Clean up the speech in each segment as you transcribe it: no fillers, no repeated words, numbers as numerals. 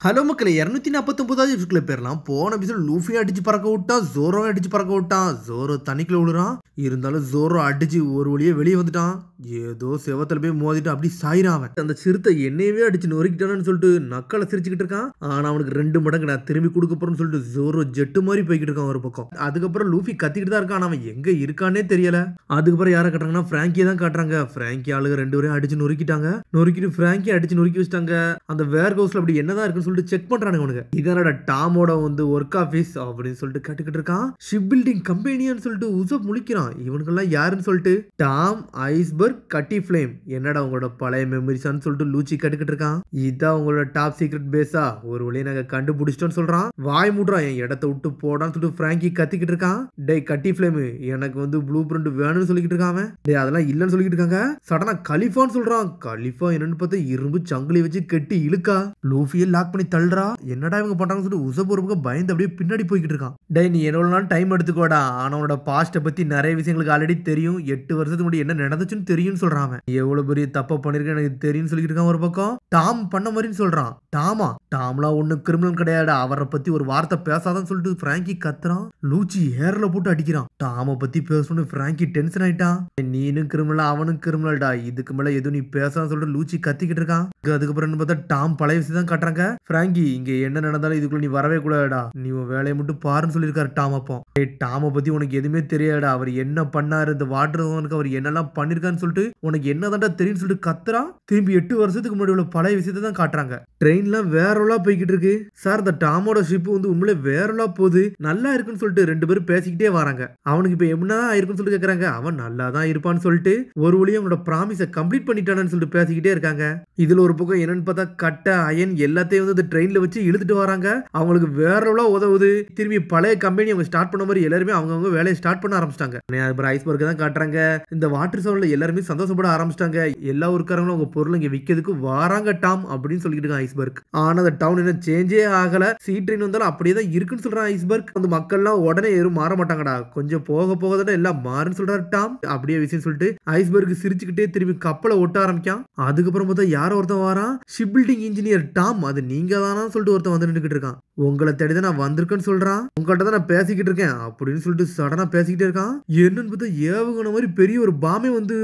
Hello மக்களே 249வது எபிசோட்ல பேர்லாம் போன எபிசோட் லூஃபி அடிச்சு பறக்க விட்டான், ஜோரோ அடிச்சு பறக்க விட்டான். ஜோரோ தண்ணிக்குள்ள விழுறான். இருந்தாலும் ஜோரோ அடிச்சு ஒரு வழியே வெளியே வந்துட்டான். ஏதோ செவத்துல போய் மோதிட்டு அப்படி சாயிரான். அவன் அந்த சிறுத்தை என்னையவே அடிச்சு நொறுக்கிட்டானு சொல்லிட்டு நக்கலை சிரிச்சுக்கிட்டு இருக்கான். ஆனா அவனுக்கு 2 மடங்கு நான் திரும்பி கொடுக்க போறேன்னு சொல்லிட்டு ஜோரோ ஜெட்டு மாதிரி போய்கிட்டு இருக்கான் ஒரு பக்கம். அதுக்கப்புறம் லூஃபி கத்திக்கிட்டு தான் இருக்கான். அவன் எங்க இருக்கானே தெரியல. அதுக்கப்புறம் யாரை காட்டுறாங்கன்னா பிராங்கியை தான் காட்டுறாங்க. பிராங்கி ஆளுங்க 2 பேரையும் அடிச்சு நொறுக்கிட்டாங்க. நொறுக்கிட்டு பிராங்கி அடிச்சு நொறுக்கி வச்சிட்டாங்க. அந்த வேர் ஹவுஸ்ல அப்படி என்னதான் இருக்குன்னு சொல்லிட்டு செக் பண்றானுங்க அவனுங்க. இதனோட டாமோட வந்து ஒர்க் ஆபீஸ் அப்படின்னு சொல்லிட்டு கேட்டுக்கிட்டு இருக்கான். ஷிப் பில்டிங் கம்பெனியான்னு சொல்லிட்டு உசப் முழிக்கிறான். இவனுக்கெல்லாம் யாருன்னு சொல்லிட்டு டாம், ஐஸ்பர்க், கட்டி ஃபிளேம். என்னடா உங்களோட பழைய மெமரிஸான்னு சொல்லிட்டு லூச்சி கேட்டுக்கிட்டு இருக்கான். இதான் உங்களோட டாப் சீக்ரெட் பேஸா, ஒரு வழியை நாங்க கண்டுபிடிச்சிட்டோம்னு சொல்றான். வாய் மூடுறான். என் இடத்த விட்டு போடான்னு சொல்லிட்டு பிராங்கி கத்திக்கிட்டு இருக்கான். டே கட்டி ஃபிளேம், எனக்கு வந்து ப்ளூ பிரிண்ட் வேணும்னு சொல்லிக்கிட்டு இருக்கான். டே அதெல்லாம் இல்லன்னு சொல்லிக்கிட்டு இருக்காங்க. சடனா கலிஃபான்னு சொல்றான். கலிஃபா என்னன்னு பார்த்தா இரும்பு சங்கிலி வச்சு கெட்டி இழுக்கா. லூஃபியை லாக் பண்ணி தள்ளுறா. என்னடா இவங்க பண்றாங்கன்னு சொல்லிட்டு உசப் ஒரு பக்கம் பயந்து அப்படியே பின்னாடி போய்கிட்டு இருக்கான். டே நீ எவ்வளவு நாள் டைம் எடுத்துக்கோடா, ஆனா உன்னோட பாஸ்ட பத்தி நிறைய விஷயங்களுக்கு ஆல்ரெடி தெரியும். 8 வருஷத்துக்கு முன்னாடி என்ன நடந்துச்சுன்னு தெரியும்னு சொல்றான். எவ்வளவு பெரிய தப்ப பண்ணிருக்க எனக்கு தெரியும் சொல்லிட்டு இருக்கான். ஒரு பக்கம் டாம் பண்ண மாதிரின்னு சொல்றான். டாம்லாம் ஒண்ணு கிரிமினல் கிடையாது, அவரை பத்தி ஒரு வார்த்தை பேசாதான்னு சொல்லிட்டு பிராங்கி கத்துறான். லூச்சி ஏர்ல போட்டு அடிக்கிறான். டாம பத்தி பேசணும்னு பிராங்கி டென்ஷன் ஆயிட்டான். நீனும் கிரிமினல் அவனும் கிரிமினல்டா, இதுக்கு மேல எதுவும் நீ பேசான்னு சொல்லிட்டு லூச்சி கத்திக்கிட்டு இருக்கான். அதுக்கப்புறம் பார்த்தா டாம் பழைய விஷயம் தான் காட்டுறாங்க. பிராங்கி இங்க என்ன நடந்தாலும் இதுக்குள்ள நீ வரவே கூடாதுடா, நீ உன் வேலையை மட்டும் பாருன்னு சொல்லியிருக்காரு டாம். அப்போ டாம பத்தி உனக்கு எதுவுமே தெரியாடா, அவர் என்ன பண்ணாரு, இந்த வாட்டர் அவர் என்னெல்லாம் பண்ணிருக்கான்னு சொல்லிட்டு உனக்கு என்னதான்டா தெரியும் சொல்லிட்டு கத்துறான். திரும்பி 8 வருஷத்துக்கு முன்னாடி உள்ள பழைய விஷயத்தை தான் காட்டுறாங்க. ட்ரெயின்லாம் வேறலா போய்கிட்டு இருக்கு சார். இந்த டாமோட ஷிப் வந்து உண்மையிலே வேறலா போகுது, நல்லா இருக்குன்னு சொல்லிட்டு 2 பேரும் பேசிக்கிட்டே வராங்க. அவனுக்கு இப்ப என்ன இருக்குன்னு சொல்லிட்டு கேக்குறாங்க. அவன் நல்லா தான் இருப்பான்னு சொல்லிட்டு ஒரு வழியா அவனோட ப்ராமிஸை கம்ப்ளீட் பண்ணிட்டானு சொல்லிட்டு பேசிக்கிட்டே இருக்காங்க. இதுல ஒரு பக்கம் என்னன்னு பார்த்தா கட்டை அயன் எல்லாத்தையும் வந்து ட்ரெயின்ல வச்சு இழுத்துட்டு வராங்க. அவங்களுக்கு வேறலா உதவுது. திரும்பி பழைய கம்பெனி அவங்க ஸ்டார்ட் பண்ண மாதிரி எல்லாருமே அவங்கவுங்க வேலையை ஸ்டார்ட் பண்ண ஆரம்பிச்சிட்டாங்க. அப்புறம் ஐஸ்பர்க் தான் காட்டுறாங்க. இந்த வாட்டர் சவுண்ட்ல எல்லாருமே சந்தோஷப்பட ஆரம்பிச்சிட்டாங்க. எல்லா ஊருக்காரங்களும் உங்க பொருள் இங்க விற்கிறதுக்கு வாராங்க டாம் அப்படின்னு சொல்லிட்டு இருக்கான் ஐஸ்பர்க். ஆனா அந்த டவுன் இன்னும் சேஞ்சே ஆகல. சீ ட்ரெயின் வந்தாலும் அப்படியே தான் இருக்குன்னு சொல்றான் ஐஸ்பர்க். அந்த மக்கள்லாம் உடனே யாரும் மாற மாட்டாங்கடா, கொஞ்சம் போக போக தான் எல்லாம் மாறுன்னு சொல்றாரு டாம். அப்படியே விஷயம் சொல்லிட்டு ஐஸ்பர்க் சிரிச்சுக்கிட்டே திரும்பி கப்பலை ஒட்ட ஆரம்பிக்கான். அதுக்கப்புறம் பார்த்தா யாரோ ஒருத்தன் வாரான். ஷிப் பில்டிங் இன்ஜினியர் டாம், அது நீங்க தானா சொல்லிட்டு ஒருத்தன் வந்து நின்றுகிட்டு இருக்கான். உங்களை தேடிதான் நான் வந்திருக்கேன்னு சொல்றான். உங்கள்கிட்ட தான் நான் பேசிக்கிட்டு இருக்கேன் அப்படின்னு சொல்லிட்டு சடனா பேசிக்கிட்டே இருக்கான். என்னன்னு பார்த்தா ஏவுகணை மாதிரி பெரிய ஒரு பாமே வந்து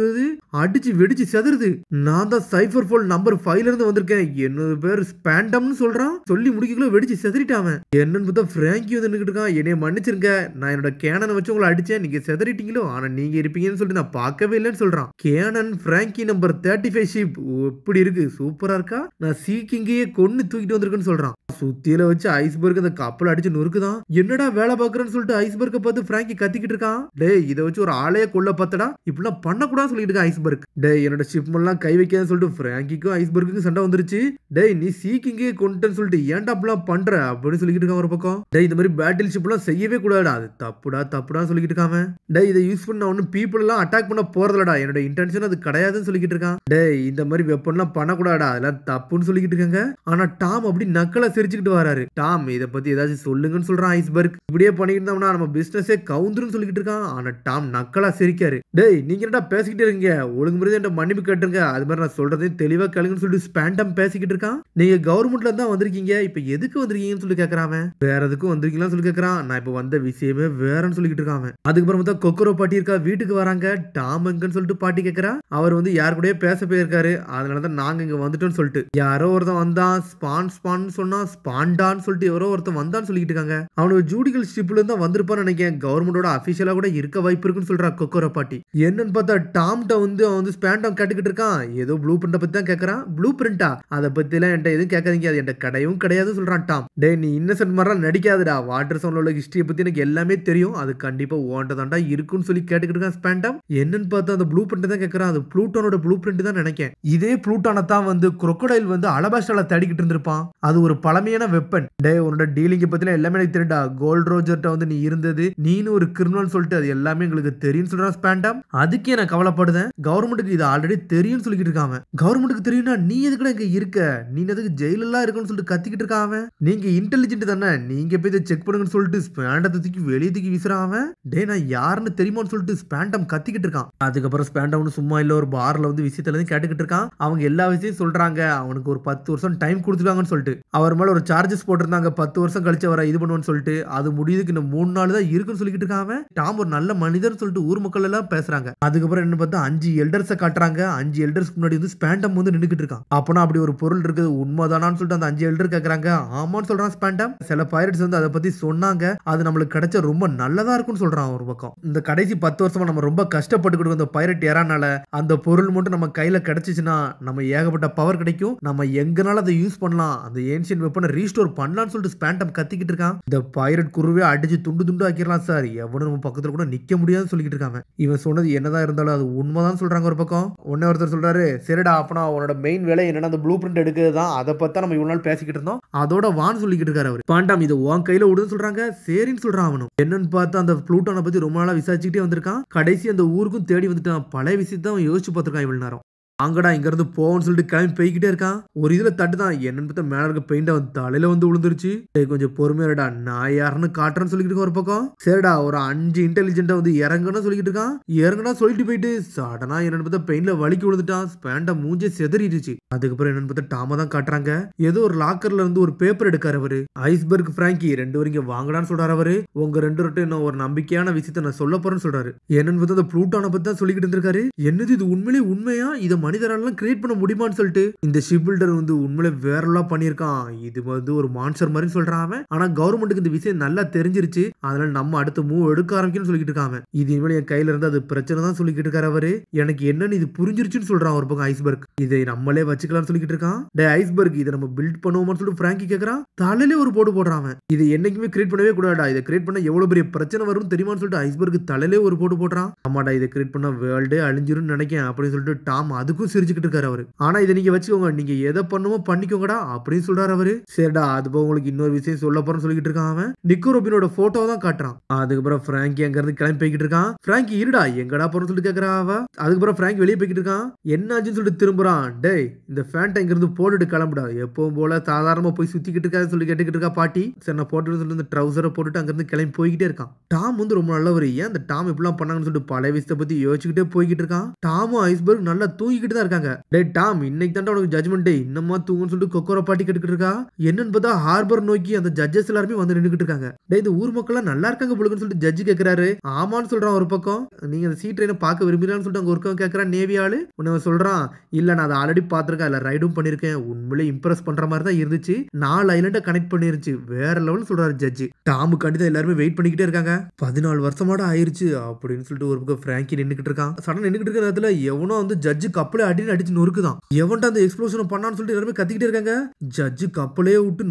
அடிச்சு வெடிச்சு செதறுது. நான் தான் சைபர் போல் நம்பர் 5ல இருந்து வந்திருக்கேன், என்னோட பேர் ஸ்பேண்டம்னு சொல்றான். சொல்லி முடிக்கல வெடிச்சு செதறிட்டான். என்னன்னு பார்த்தா பிராங்கி வந்து நின்னுட்டு இருக்கான். என்னைய மன்னிச்சிருங்க, நான் என்னோட கேனனை வச்சு உங்களை அடிச்சேன், நீங்க செதறிட்டீங்களோ, ஆனா நீங்க இருப்பீங்கன்னு சொல்லிட்டு நான் பார்க்கவே இல்லைன்னு சொல்றான். கேனன் பிராங்கி நம்பர் 35 ஷிப் எப்படி இருக்கு, சூப்பரா இருக்கா, நான் சீக்கிங்கையே கொன்னு தூக்கிட்டு வந்திருக்கேன்னு சொல்றான். சுத்தியில வச்சு ஐஸ்பர்க் அந்த கப்பல் அடிச்சு நொறுக்குதான். என்னடா வேலை பாக்குறேன்னு சொல்லிட்டு ஐஸ்பர்க்கை பார்த்து பிராங்கி கத்திக்கிட்டு இருக்கான். டே இதை வச்சு ஒரு ஆளைய கொல்ல பார்த்தடா, இப்படிலாம் பண்ணக்கூடாது சொல்லிட்டு இருக்கான் ஐஸ்பர்க். டே என்னோட ஷிப் எல்லாம் கை வைக்காதுன்னு சொல்லிட்டு பிராங்கிக்கும் ஐஸ்பர்க்குக்கும் சண்டை வந்துருச்சு. டே நீ சீக்கிங்கே கொண்டுன்னு சொல்லிட்டு ஏன்டா அப்படிலாம் பண்ற அப்படின்னு சொல்லிட்டு இருக்கான் ஒரு பக்கம். டே இந்த மாதிரி பேட்டில் ஷிப் எல்லாம் செய்யவே கூடாடா, அது தப்புடா சொல்லிட்டு இருக்காம. டே இதை யூஸ் பண்ண ஒன்னும் பீப்புள் எல்லாம் அட்டாக் பண்ண போறதுலடா, என்னோட இன்டென்ஷன் அது கிடையாதுன்னு சொல்லிட்டு இருக்கான். டே இந்த மாதிரி வெப்பன்லாம் பண்ணக்கூடாடா, அதெல்லாம் தப்புன்னு சொல்லிட்டு இருக்காங்க. ஆனா டாம் அப்படி நக்கலா சிரிச்சுக்கிட்டு வராரு. டாம் இதை பத்தி ஏதாச்சும் சொல்லுங்கன்னு சொல்றான் ஐஸ்பர்க். இப்படியே பண்ணிட்டு இருந்தோம்னா நம்ம பிசினஸே கவுந்துருன்னு சொல்லிட்டு இருக்கான். ஆனா டாம் நக்கலா சிரிக்காரு. டேய் நீங்க என்னடா பேசிக்கிட்டே இருக்கீங்க, ஒழுங்கு முறையா என்கிட்ட மன்னிப்பு கேட்டுருங்க, அது மாதிரி நான் சொல்றதையும் தெளிவா கேளுங்கன்னு சொல்லிட்டு ஸ்பேண்டம் பேசிக்கிட்டு இருக்கான். நீங்க கவர்மெண்ட்ல தான் வந்திருக்கீங்க, இப்ப எதுக்கு வந்திருக்கீங்கன்னு சொல்லி கேட்கறான். வேற எதுக்கும் வந்திருக்கீங்கன்னு சொல்லி கேட்கறான். நான் இப்ப வந்த விஷயமே வேறன்னு சொல்லிட்டு இருக்கான். அதுக்கப்புறம் பார்த்தா கொக்கரோ பாட்டி இருக்கா, வீட்டுக்கு வராங்க. டாம் எங்கன்னு சொல்லிட்டு பாட்டி கேட்கறா. அவர் வந்து யாரு கூட பேச போயிருக்காரு, அதனாலதான் நாங்க இங்க வந்துட்டோம்னு சொல்லிட்டு. யாரோ ஒருத்தன் வந்தான், ஸ்பான் சொன்னா ஸ்பாண்டான்னு சொல்லிட்டு யாரோ ஒருத்தன் வந்தான்னு சொல்லிட்டு இருக்காங்க. அவனுக்கு ஜூடிகல் ஷிப்ல இருந்தா வந்திருப்பான்னு நினைக்கிறேன், கவர்மெண்டோட அபிஷியலா கூட இருக்க வாய்ப்பு இருக்குன்னு சொல்றா கொக்கரோ பாட்டி. என்னன்னு பார்த்தா டாம்கிட்ட வந்து அவன் வந்து ஸ்பேண்டம் கேட்டுக்கிட்டு இருக்கான். ஏதோ ப்ளூ பிரிண்ட பத்தி தான் கேட்கறான். ப்ளூ பிரிண்டா, அதை பத்தி எல்லாம் என்கிட்ட எதுவும் கேட்காதீங்க, அது என்கிட்ட கிடையவும் கிடையாது சொல்றான் டாம். டே நீ இன்னசென்ட் மாதிரிலாம் நடிக்காதுடா, வாட்டர் சவுண்ட்ல உள்ள ஹிஸ்டரியை பத்தி எனக்கு எல்லாமே தெரியும், அது கண்டிப்பா ஓன்ட்ட தாண்டா இருக்குன்னு சொல்லி கேட்டுக்கிட்டு இருக்கான் ஸ்பேண்டம். என்னன்னு பார்த்தா அந்த ப்ளூ பிரிண்ட் தான் கேட்கறான். அது ப்ளூட்டானோட ப்ளூ பிரிண்ட் தான் நினைக்கிறேன். இதே ப்ளூட்டான தான் வந்து crocodile வந்து அலபாஸ்டால தேடிக்கிட்டு இருந்திருப்பான். அது ஒரு பழமையான வெப்பன். டே உன்னோட டீலிங் பத்தில எல்லாமே எனக்கு தெரியும்டா, கோல்ட் ரோஜர்ட்ட வந்து நீ இருந்தது, நீனு ஒரு கிரிமினல் சொல்லிட்டு அது எல்லாமே எங்களுக்கு தெரியும் சொல்றான் ஸ்பேண்டம். அதுக்கே நான் கவலைப்படுதேன், கவர்மெண்ட்டுக்கு இது ஆல்ரெடி தெரியும் சொல்லிட்டு இருக்காங்க. கவர்மெண்ட்டுக்கு தெரியும்னா நீ எதுக்குடா இங்க இருக்க, நீ எதுக்கு ஜெயிலெல்லாம் இருக்குன்னு சொல்லிட்டு கத்திக்கிட்டு இருக்கான் அவன். நீங்க இன்டெலிஜென்ட் தானே, நீங்க போய் இதை செக் பண்ணுங்கன்னு சொல்லிட்டு ஸ்பேண்டத்தை தூக்கி வெளியே தூக்கி விசுறான் அவன். டே நான் யாருன்னு தெரியுமான்னு சொல்லிட்டு ஸ்பேண்டம் கத்திக்கிட்டு இருக்கான். அதுக்கப்புறம் ஸ்பேண்டம் சும்மா இல்ல ஒரு பார்ல வந்து விஷயத்துல இருந்து கேட்டுக்கிட்டு இருக்கான். அவங்க எல்லா விஷயம் சொல்றாங்க, அவனுக்கு ஒரு 10 வருஷம் டைம் கொடுத்துருக்காங்கன்னு சொல்லிட்டு அவர் மேல ஒரு சார்ஜஸ் போட்டிருந்தாங்க, 10 வருஷம் கழிச்சு வர இது பண்ணுவான்னு சொல்லிட்டு. அது முடியுதுக்கு இன்னும் 3 நாள் தான் இருக்குன்னு சொல்லிக்கிட்டு இருக்கான் அவன். டாம் ஒரு நல்ல மனிதர் சொல்லிட்டு ஊர் மக்கள் எல்லாம் பேசுறாங்க. அதுக்கப்புறம் என்ன பார்த்தா 5 எல்டர்ஸை காட்டுறாங்க. 5 எல்டர்ஸ்க்கு முன்னாடி வந்து ஸ்பேண்டம் வந்து நின்னுக்கிட்டு இருக்கான். அப்பனா அப்படி ஒரு பொருள் இருக்குது உண்மைதானான்னு சொல்லிட்டு அந்த 5 எல்டர் கேக்குறாங்க. ஆமான்னு சொல்றான் ஸ்பேண்டம். சில பைரட்ஸ் வந்து அதை பத்தி சொன்னாங்க, அது நம்மளுக்கு கிடைச்ச ரொம்ப நல்லதா இருக்கும்னு சொல்றான் ஒரு பக்கம். இந்த கடைசி 10 வருஷமா நம்ம ரொம்ப கஷ்டப்பட்டுக்கிட்டு இந்த பைரட் ஏறானால அந்த பொருள் மட்டும் நம்ம கையில கிடைச்சிச்சுன்னா நம்ம ஏகப்பட்ட பவர் கிடைக்கும், நம்ம எங்கனால அதை யூஸ் பண்ணலாம், அந்த ஏன்ஷியன்ட் வெப்பனை ரீஸ்டோர் பண்ணலாம்னு சொல்லிட்டு ஸ்பேண்டம் கத்திக்கிட்டு இருக்கான். இந்த பைரட் குருவே அடிச்சு துண்டு துண்டு ஆக்கிடலாம் சார், எவனும் நம்ம பக்கத்துல கூட நிக்க முடியாதுன்னு சொல்லிக்கிட்டு இருக்காங்க. இவன் சொன்னது என்னதான் இருந்தாலும் அது உண்மைதான் சொல்றாங்க ஒரு பக்கம். ஒன்னே ஒருத்தர் சொல்றாரு, சரிடா அப்பனா உன்னோட மெயின் வேலை என்னன்னா அந்த ப்ளூ பிரிண்ட் எடுக்கிறதுதான், அதை பத்தி நம்ம இவ்வளவு நாள் பேசிக்கிட்டு இருந்தோம், அதோட வான்னு சொல்லிக்கிட்டு இருக்காரு அவர். பாண்டாம் இதை உன் கையில விடுன்னு சொல்றாங்க. சரின்னு சொல்றான் அவனும். என்னன்னு பார்த்தா அந்த ப்ளூட்டோனை பத்தி ரொம்ப நாளா விசாரிச்சுக்கிட்டே வந்திருக்கான். கடைசி அந்த ஊருக்கும் தேடி வந்துட்டான். பழைய விஷயத்தை அவன் யோசிச்சு பார்த்திருக்கான் இவ்வளவு நேரம். அங்கடா இங்க இருந்து போன்னு சொல்லிட்டு கிளம்பி போய்கிட்டே இருக்கான். ஒரு இதுல தட்டுதான், என்னன்னு பார்த்தா மேல இருக்க பெயிண்ட் அவன் தலையில வந்து விழுந்துருச்சு. கொஞ்சம் பொறுமையாடா, நான் யாருன்னு காட்டுறேன்னு சொல்லிட்டு இருக்க ஒரு பக்கம். சரிடா ஒரு 5 இன்டெலிஜென்ட்டா வந்து இறங்கணும் சொல்லிட்டு இருக்கான். இறங்கனா சொல்லிட்டு போயிட்டு சடனா என்னன்னு பார்த்தா பெயிண்ட்ல வலிக்கு விழுந்துட்டான். ஸ்பேண்ட மூஞ்சே செதறிடுச்சு. அதுக்கப்புறம் என்னன்னு பார்த்தா டாம தான் காட்டுறாங்க. ஏதோ ஒரு லாக்கர்ல இருந்து ஒரு பேப்பர் எடுக்காரு அவரு. ஐஸ்பர்க் பிராங்கி 2 பேரும் இங்க வாங்கடான்னு சொல்றாரு அவரு. உங்க 2 பேர்ட்ட இன்னும் ஒரு நம்பிக்கையான விஷயத்த நான் சொல்ல போறேன்னு சொல்றாரு. என்னன்னு பார்த்தா அந்த ப்ளூட்டானை பத்தி தான் சொல்லிக்கிட்டு இருந்திருக்காரு. என்னது இது உண்மையிலே உண்மையா, இதை மனிதரால கிரியேட் பண்ண முடியுமான்னு சொல்லிட்டு இந்த ஷிப் பில்டர் வந்து உண்மையிலே வேறலாம் பண்ணியிருக்கான். இது வந்து ஒரு மான்ஸ்டர் மாதிரி சொல்றான் அவன். ஆனா கவர்மெண்ட்டுக்கு இந்த விஷயம் நல்லா தெரிஞ்சிருச்சு, அதனால நம்ம அடுத்த மூவ் எடுக்க ஆரம்பிக்கணும்னு சொல்லிட்டு இருக்காங்க. இது இனிமேல் என் கையில இருந்து அது பிரச்சனை தான் சொல்லிக்கிட்டு இருக்காரு அவரு. எனக்கு என்னன்னு இது புரிஞ்சிருச்சுன்னு சொல்றான் ஒரு பக்கம் ஐஸ்பர்க். இதை நம்மளே வச்சுக்கலாம்னு சொல்லிட்டு இருக்கான். டே ஐஸ்பர்க் இதை நம்ம பில்ட் பண்ணுவோம்னு சொல்லிட்டு பிராங்கி கேக்குறான். தலையிலே ஒரு போடு போடுறான் அவன். இதை என்னைக்குமே கிரியேட் பண்ணவே கூடாடா, இதை கிரியேட் பண்ண எவ்வளவு பெரிய பிரச்சனை வரும் தெரியுமான்னு சொல்லிட்டு ஐஸ்பர்க் தலையிலே ஒரு போடு போடுறான். ஆமாடா இதை கிரியேட் பண்ண வேர்ல்டே அழிஞ்சிரும் நினைக்கிறேன் அப்படின்னு சொல்லிட்டு டாம் அதுக்கும் சிரிச்சுக்கிட்டு இருக்காரு அவரு. ஆனா இதை நீங்க வச்சுக்கோங்க, நீங்க எதை பண்ணுமோ பண்ணிக்கோங்கடா அப்படின்னு சொல்றாரு அவரு. சரிடா அது போக உங்களுக்கு இன்னொரு விஷயம் சொல்ல போறேன்னு சொல்லிட்டு இருக்கான் அவன். நிக்கோ ரோபினோட போட்டோ தான் காட்டுறான். அதுக்கப்புறம் பிராங்கி அங்க இருந்து கிளம்பி போய்கிட்டு இருக்கான். பிராங்கி இருடா எங்கடா போறன்னு சொல்லிட்டு கேக்குறா அவ. அதுக்கப்புறம் பிராங்கி வெளியே போய்கிட்டு இருக்கான். என்னாச்சுன்னு சொல்லிட்டு திரும்புறான். டேய் இந்த ஃபேண்டை இங்க இருந்து போட்டுட்டு கிளம்புடா, எப்பவும் போல சாதாரணமா போய் சுத்திக்கிட்டு இருக்காது சொல்லி கேட்டுக்கிட்டு இருக்கா பாட்டி. சரி நான் போட்டு சொல்லிட்டு இந்த ட்ரௌசரை போட்டுட்டு அங்க இருந்து கிளம்பி போய்கிட்டே இருக்கான். டாம் வந்து ரொம்ப நல்லவர், ஏன் அந்த டாம் இப்படிலாம் பண்ணாங்கன்னு சொல்லிட்டு பழைய விஷயத்தை பத்தி யோசிச்சுக்கிட்டே போய்கிட்டு இருக்கான். டாமும் ஐஸ்பர்க் நல்லா தூங்கிக்கிட்டு தான் இருக்காங்க. டே டாம் இன்னைக்கு தான் உனக்கு ஜட்மெண்ட் டே, இன்னமா தூங்குன்னு சொல்லிட்டு கொக்கோரா பாட்டி கேட்டுக்கிட்டு இருக்கா. என்னன்னு பார்த்தா ஹார்பர் நோக்கி அந்த ஜட்ஜஸ் எல்லாருமே வந்து நின்றுகிட்டு இருக்காங்க. டே இந்த ஊர் மக்கள் எல்லாம் நல்லா இருக்காங்க போலுன்னு சொல்லிட்டு ஜட்ஜ் கேக்குறாரு. ஆமான்னு சொல்றான் ஒரு பக்கம். நீங்க அந்த சீ ட்ரெயினை பார்க்க விரும்புறான்னு சொல்லிட்டு அங்க ஒருக்கவன் கேட்கறான் நேவி ஆளு. உன்ன சொல்றான், இல்ல நான் அதை ஆல்ரெடி பாத்திருக்கேன், இல்ல ரைடும் பண்ணிருக்கேன், உண்மையிலே இம்ப்ரெஸ் பண்ற மாதிரி தான் இருந்துச்சு, 4 ஐலண்ட கனெக்ட் பண்ணிருச்சு, வேற லெவல் சொல்றாரு ஜட்ஜ். டாமு கண்டிப்பா எல்லாருமே வெயிட் பண்ணிக்கிட்டே இருக்காங்க. 14 வருஷமாட ஆயிருச்சு அப்படின்னு சொல்லிட்டு ஒரு பக்கம் பிராங்கி நின்னுக்கிட்டு இருக்கான். சடன் நின்னுக்கிட்டு இருக்கிற நேரத்துல எவனோ வந்து ஜட்ஜு கப்பலே அடின்னு அடிச்சு நொறுக்குதான். எவன்டா அந்த எக்ஸ்ப்ளோஷன் பண்ணான்னு சொல்லிட்டு எல்லாரும் கத்திக்கிட்டே இருக்காங்க. ஜட்ஜ் கப்பலே விட்டு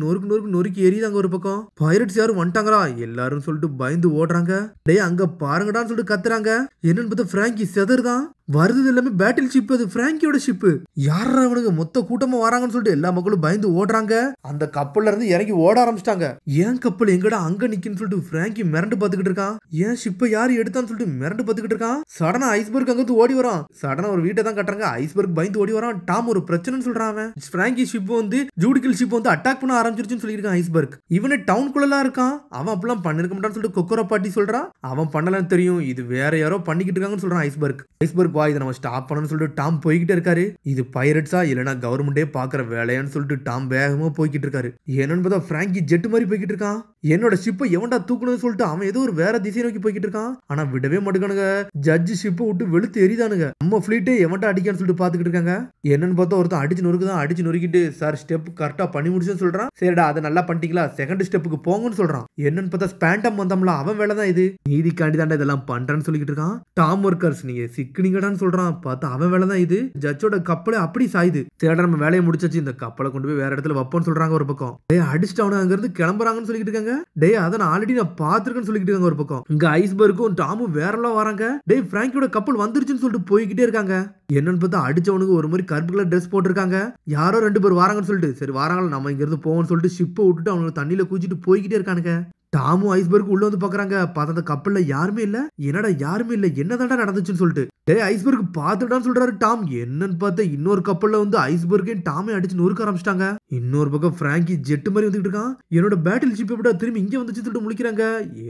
நொறுக்கு எரியுதாங்க ஒரு பக்கம். பைரட்ஸ் யாரும் வந்துட்டாங்களா எல்லாரும் சொல்லிட்டு பயந்து ஓடுறாங்க. டேய் அங்க பாருங்கடான்னு சொல்லிட்டு கத்துறாங்க. என்னன்னு பார்த்தா பிராங்கி செதறுதான். வருது எல்லாமே பேட்டில் ஷிப், அது பிராங்கியோட ஷிப். யாரா அவனுக்கு மொத்த கூட்டமா வராங்கன்னு சொல்லிட்டு எல்லா மக்களும் பயந்து ஓடுறாங்க. அந்த கப்பல்ல இருந்து இறங்கி ஓட ஆரம்பிச்சிட்டாங்க. ஏன் கப்பல் எங்கடா அங்க நிக்குன்னு சொல்லிட்டு பிராங்கி மிரண்டு பாத்துக்கிட்டு இருக்கான். ஏன் ஷிப்பை யாரு எடுத்தான்னு சொல்லிட்டு மிரண்டு பாத்துக்கிட்டு இருக்கான். சடனா ஐஸ்பர்க் அங்க ஓடி வரான். சடனா ஒரு வீட்டை தான் கட்டுறாங்க. ஐஸ்பர்க் பயந்து ஓடி வரான். டாம் ஒரு பிரச்சனைன்னு சொல்றான். பிராங்கி ஷிப் வந்து ஜூடிக்கல் ஷிப் வந்து அட்டாக் பண்ண ஆரம்பிச்சிருச்சுன்னு சொல்லியிருக்கான் ஐஸ்பர்க். இவனே டவுனுக்குள்ளலாம் இருக்கான். அவன் அப்பெல்லாம் பண்ணிருக்க மாட்டான்னு சொல்லிட்டு கொக்கோரா பாட்டி சொல்றான். அவன் பண்ணலன்னு தெரியும், இது வேற யாரோ பண்ணிக்கிட்டு இருக்காங்கன்னு சொல்றான் ஐஸ்பர்க் வா இதை நம்ம ஸ்டாப் பண்ணணும்னு சொல்லிட்டு டாம் போய்கிட்டே இருக்காரு. இது பைரட்ஸா இல்லனா கவர்மெண்டே பாக்குற வேலையான்னு சொல்லிட்டு டாம் வேகமா போய்கிட்டு இருக்காரு. என்னன்னு பார்த்தா பிராங்கி ஜெட் மாதிரி போய்கிட்டு இருக்கான். என்னோட ஷிப்பை எவன்டா தூக்கணும்னு சொல்லிட்டு அவன் ஏதோ ஒரு வேற திசை நோக்கி போய்கிட்டு இருக்கான். ஆனா விடவே மாட்டேங்கானுங்க. ஜட்ஜ் ஷிப்பை விட்டு வெளுத்து எரிதானுங்க. நம்ம ஃபிளீட்டே எவன்டா அடிக்கான்னு சொல்லிட்டு பாத்துக்கிட்டு இருக்காங்க. என்னன்னு பார்த்தா ஒருத்தன் அடிச்சு நொறுக்கிட்டு சார் ஸ்டெப் கரெக்டா பண்ணி முடிச்சுன்னு சொல்றான். சரிடா அதை நல்லா பண்ணிட்டீங்களா, செகண்ட் ஸ்டெப்புக்கு போங்கன்னு சொல்றான். என்னன்னு பார்த்தா ஸ்பேண்டம் வந்தோம்ல அவன் வேலை தான் இது. நீதிக்காண்டி தாண்டா இதெல்லாம் பண்றான்னு சொல்லிக்கிட்டு இருக்கான். டாம் ஒர்க்கர்ஸ் நீங்க சிக்கினீங்கடான்னு சொல்றான். பார்த்தா அவன் வேலை தான் இது. ஜட்ஜோட கப்பலே அப்படி சாயுது. தேட நம்ம வேலையை முடிச்சாச்சு, இந்த கப்பலை கொண்டு போய் வேற இடத்துல வைப்போம்னு சொல்றாங்க ஒரு பக்கம். டே அடிச்சுட்டு அவனை அங்க இருந்து கிளம்புறாங்கன்னு சொல்லிட்டு இருக்காங்க. டே அதை நான் ஆல்ரெடி நான் பாத்துருக்கேன்னு சொல்லிட்டு இருக்காங்க ஒரு பக்கம். இங்க ஐஸ்பர்க்கும் டாமும் வேறலாம் வராங்க. டே பிராங்கியோட கப்பல் வந்துருச்சுன்னு சொல்லிட்டு போய்கிட்டே இருக்காங்க. என்னன்னு பார்த்தா அடிச்சவனுக்கு ஒரு மாதிரி கருப்பு கலர் ட்ரெஸ் போட்டிருக்காங்க. யாரோ 2 பேர் வராங்கன்னு சொல்லிட்டு சரி வராங்களா நம்ம இங்க இருந்து போவோம்னு சொல்லிட்டு ஷிப்பை விட்டுட்டு அவனுக்கு தண்ணியில குதிச்சுட்டு போய்கிட்டே இருக்கானுங்க. டாமும் ஐஸ்பர்க் உள்ள வந்து பாக்குறாங்க. பார்த்தா அந்த கப்பல்ல யாருமே இல்ல. என்னடா யாருமே இல்ல, என்னதான்டா நடந்துச்சுன்னு சொல்லிட்டு டேய் ஐஸ்பர்க் பாத்துடான்னு சொல்றாரு டாம். என்னன்னு பார்த்தா இன்னொரு கப்பல்ல வந்து ஐஸ்பர்க்கையும் டாமே அடிச்சு நொறுக்க ஆரம்பிச்சிட்டாங்க. இன்னொரு பக்கம் பிராங்கி ஜெட் மாதிரி வந்துட்டு இருக்கான். என்னோட பேட்டில் ஷிப் எப்படா திரும்பி இங்க வந்துச்சு சொல்லிட்டு முழிக்கிறாங்க.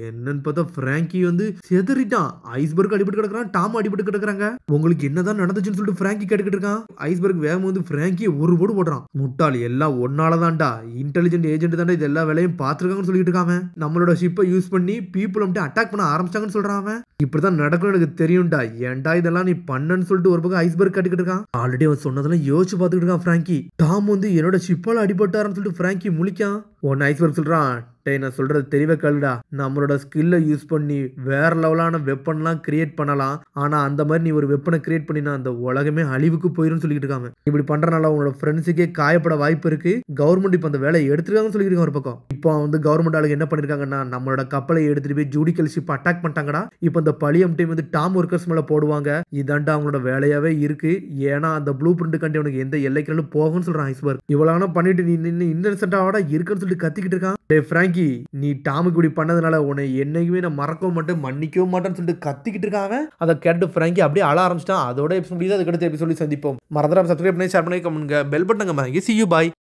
என்னன்னு பார்த்தா பிராங்கி வந்து செதறிட்டான். ஐஸ்பர்க் அடிபட்டு கிடக்குறான், டாம் அடிபட்டு கிடக்குறாங்க. உங்களுக்கு என்னதான் நடந்துச்சுன்னு சொல்லிட்டு பிராங்கி கேட்டுக்கிட்டு இருக்கான். ஐஸ்பர்க் வேகம் வந்து பிராங்கி ஒரு போடு போடுறான். முட்டாள் எல்லாம் ஒன்னாலதான்டா, இன்டெலிஜென்ட் ஏஜென்ட் தான்டா இது எல்லா வேலையும் பாத்துருக்காங்கன்னு சொல்லிட்டு இருக்காம. நம்மளோட ஷிப்பை யூஸ் பண்ணி பீப்புள் மட்டும் அட்டாக் பண்ண ஆரம்பிச்சாங்கன்னு சொல்றான் அவன். இப்படிதான் நடக்கும் எனக்கு தெரியும்டா, ஏன்டா இதெல்லாம் நீ பண்ணன்னு சொல்லிட்டு ஒரு பக்கம் ஐஸ்பர்க் கட்டிக்கிட்டு இருக்கான். ஆல்ரெடி அவன் சொன்னதெல்லாம் யோசிச்சு பார்த்துக்கிட்டு இருக்கான் பிராங்கி. டாம் வந்து என்னோட ஷிப்பால அடிபட்டாருன்னு சொல்லிட்டு பிராங்கி முழிக்கான். ஒன்னு ஐஸ்பர்க் சொல்றான், டேய் நான் சொல்றது தெளிவே கேளுடா, நம்மளோட ஸ்கில்லை யூஸ் பண்ணி வேற லெவலான வெப்பன்லாம் கிரியேட் பண்ணலாம். ஆனா அந்த மாதிரி நீ ஒரு வெப்பனை கிரியேட் பண்ணினா அந்த உலகமே அழிவுக்கு போயிரும் சொல்லிட்டு இருக்காங்க. இப்படி பண்றனால உங்களோட ஃப்ரெண்ட்ஸுக்கே காயப்பட வாய்ப்பு இருக்கு. கவர்மெண்ட் இப்ப அந்த வேலையை எடுத்துருக்காங்கன்னு சொல்லிட்டு இருக்காங்க ஒரு பக்கம். இப்போ வந்து கவர்மெண்ட் ஆளுங்க என்ன பண்ணிருக்காங்கன்னா, நம்மளோட கப்பலை எடுத்துட்டு போய் ஜூடிக்கல் ஷிப் அட்டாக் பண்ணிட்டாங்கடா. இப்போ இந்த பழியம் டீம் வந்து டாம் ஒர்க்கர்ஸ் மேல போடுவாங்க. இதாண்டா அவங்களோட வேலையாவே இருக்கு. ஏன்னா அந்த ப்ளூ பிரிண்ட் கண்டி அவனுக்கு எந்த எல்லைக்கு போகும்னு சொல்றான் ஐஸ்பர்க். இவ்வளவு பண்ணிட்டு நீ நின்று இன்னசென்ட்டாவோட இருக்குன்னு சொல்லிட்டு கத்திக்கிட்டு இருக்கான். டே பிராங்கி, நீ டாமுக்கு இப்படி பண்ணதுனால உன்னை என்னைக்குமே நான் மறக்கவும் மாட்டேன் மன்னிக்கவும் மாட்டேன்னு சொல்லிட்டு கத்திக்கிட்டு இருக்காங்க. அதை கேட்டு பிராங்கி அப்படியே அழ ஆரம்பிச்சிட்டான். அதோட எபிசோட் முடியுது. அதுக்கடுத்து எபிசோட் சந்திப்போம். மறந்துடாம சப்ஸ்கிரைப் பண்ணி ஷேர் பண்ணி கமெண்ட்ங்க, பெல் பட்டனுங்க. See you, bye.